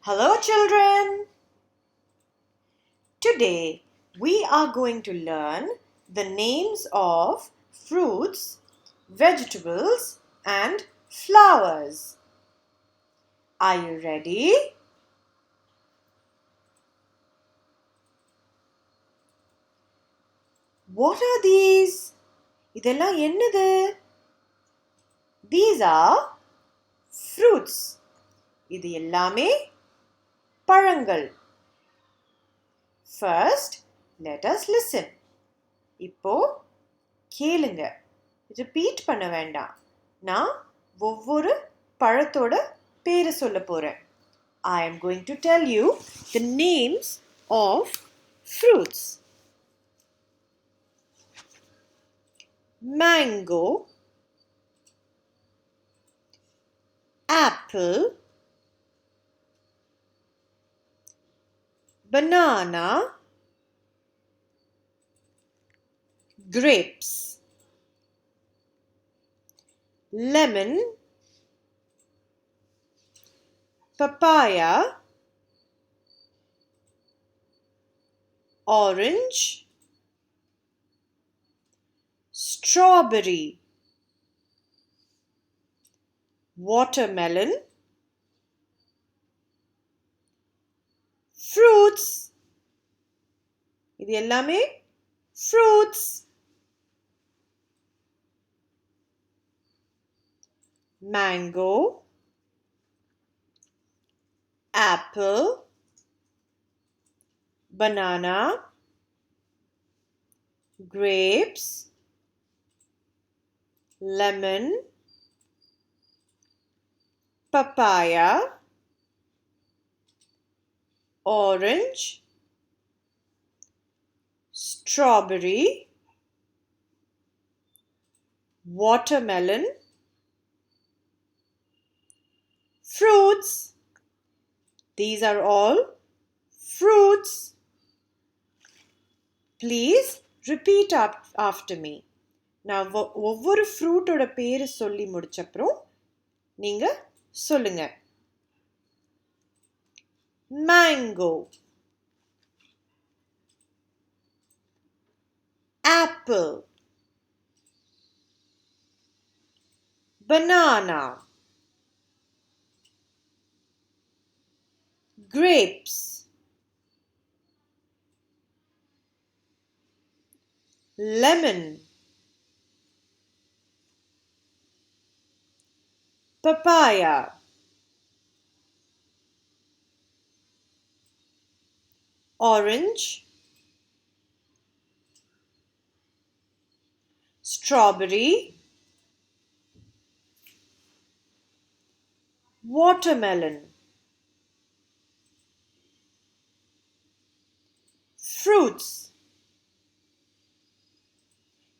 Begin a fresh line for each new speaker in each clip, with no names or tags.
Hello children! Today we are going to learn the names of fruits, vegetables and flowers. Are you ready? What are these? இதெல்லாம் என்னது? These are fruits. இது எல்லாமே பழங்கள். First, let us listen. இப்போ கேளுங்க. Repeat பண்ண வேண்டாம். நான் ஒவ்வொரு பழத்தோட பேரை சொல்ல போறேன். I am going to tell you the names of fruits. Mango, apple, banana, grapes, lemon, papaya, orange, strawberry, watermelon, fruits. இது எல்லாமே fruits. Mango, apple, banana, grapes, lemon, papaya, orange, strawberry, watermelon, fruits. These are all fruits. Please repeat after me. நான் ஒவ்வொரு ஃப்ரூட்டோட பேரு சொல்லி முடிச்சப்புறம் நீங்க சொல்லுங்க. Mango, apple, banana, grapes, lemon, papaya, orange, strawberry, watermelon, fruits.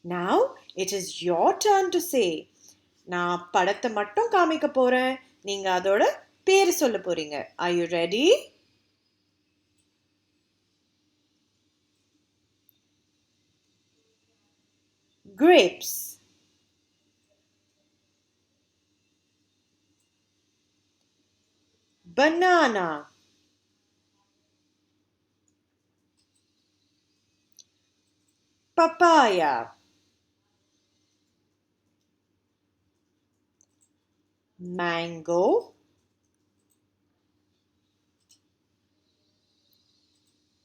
Now it is your turn to say. நான் படத்தை மட்டும் காமிக்க போறேன். நீங்க அதோட பேர் சொல்ல போறீங்க. Are you ready? Grapes, banana, papaya, mango,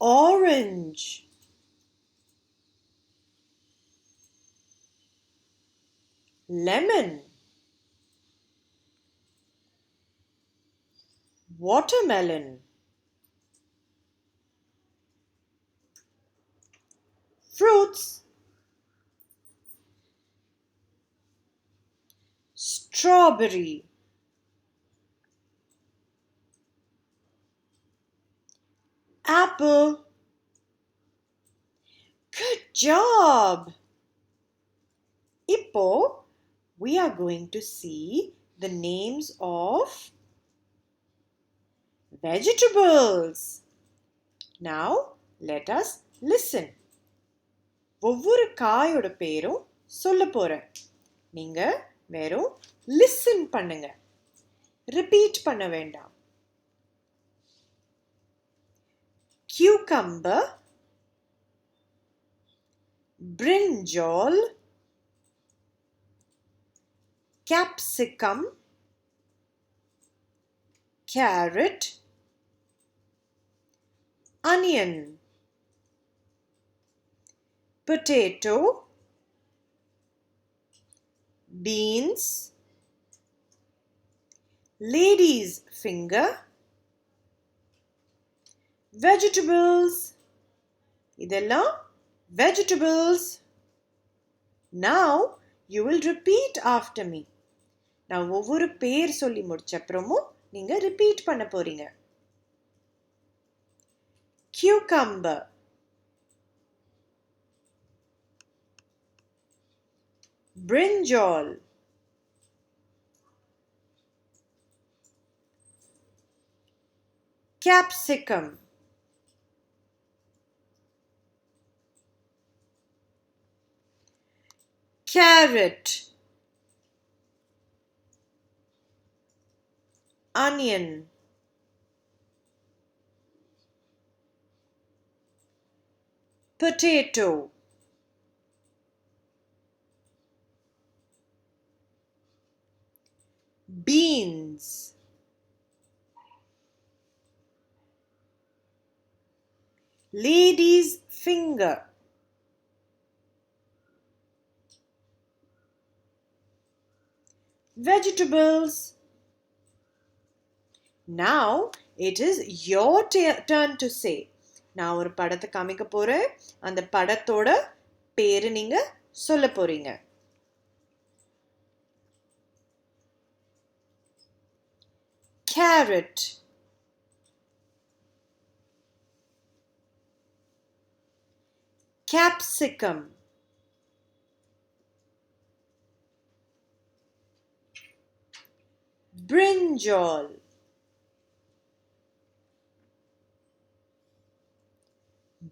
orange, lemon, watermelon, fruits, strawberry, apple. Good job! இப்போ we are going to see the names of vegetables. Now let us listen. ஒவ்வொரு காயோட பேரும் சொல்ல போறேன். நீங்க வெறும் listen பண்ணுங்க. Repeat பண்ண வேண்டாம். cucumber, brinjal, capsicum, carrot, onion, potato, beans, lady's finger, vegetables. இதெல்லாம் vegetables. Now you will repeat after me. நான் ஒவ்வொரு பேர் சொல்லி முடிச்ச அப்புறமும் நீங்க repeat பண்ண போறீங்க. Cucumber, brinjal, capsicum, carrot, onion, potato, beans, lady's finger, vegetables. Now it is your turn to say. நான் ஒரு படத்தை காமிக்க போறேன். அந்த படத்தோட பேரு நீங்க சொல்ல போறீங்க. Carrot, capsicum, brinjal,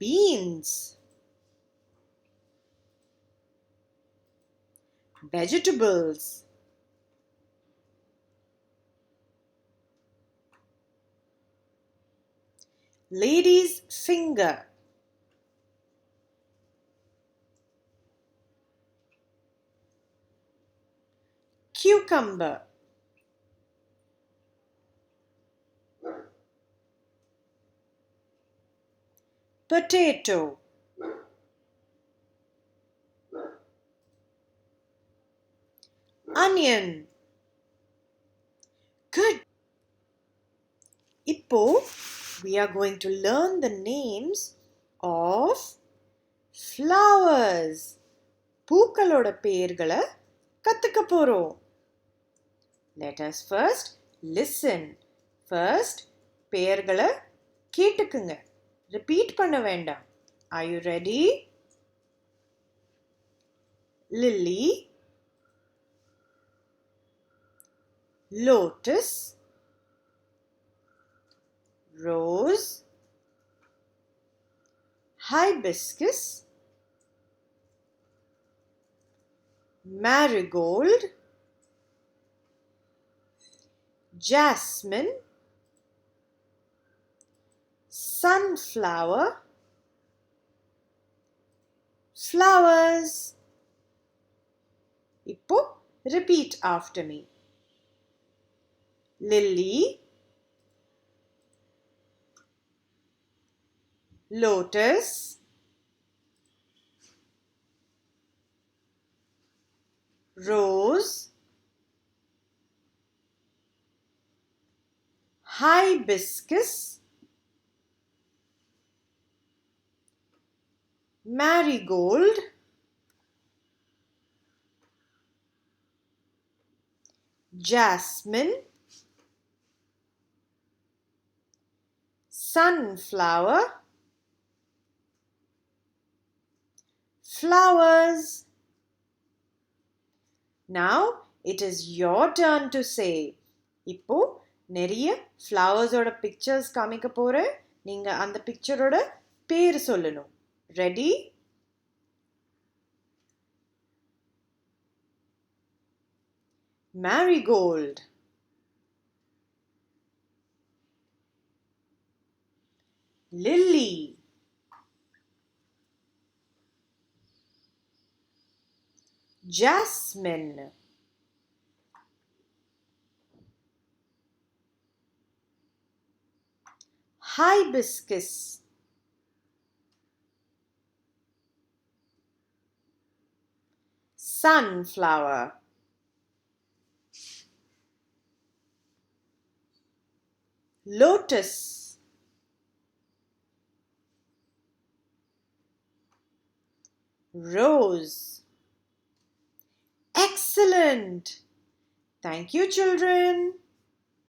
beans, vegetables, lady's finger, cucumber, potato, onion. Good. இப்போ we are going to learn the names of flowers. பூக்களோட பெயர்களை கத்துக்க போறோம். Let us first listen. First பெயர்களை கேட்டுக்குங்க. Repeat பண்ண வேண்டாம். Are you ready? Lily, lotus, rose, hibiscus, marigold, jasmine, sunflower, flowers. இப்போ repeat after me. Lily, lotus, rose, hibiscus, marigold, jasmine, sunflower, flowers. Now it is your turn to say. இப்போ நிறைய ஃப்ளவர்ஸோட pictures காமிக்க போறேன். நீங்க அந்த பிக்சரோட பேர் சொல்லணும். Ready? Marigold, lily, jasmine, hibiscus, sunflower, lotus, rose. Excellent! Thank you, children.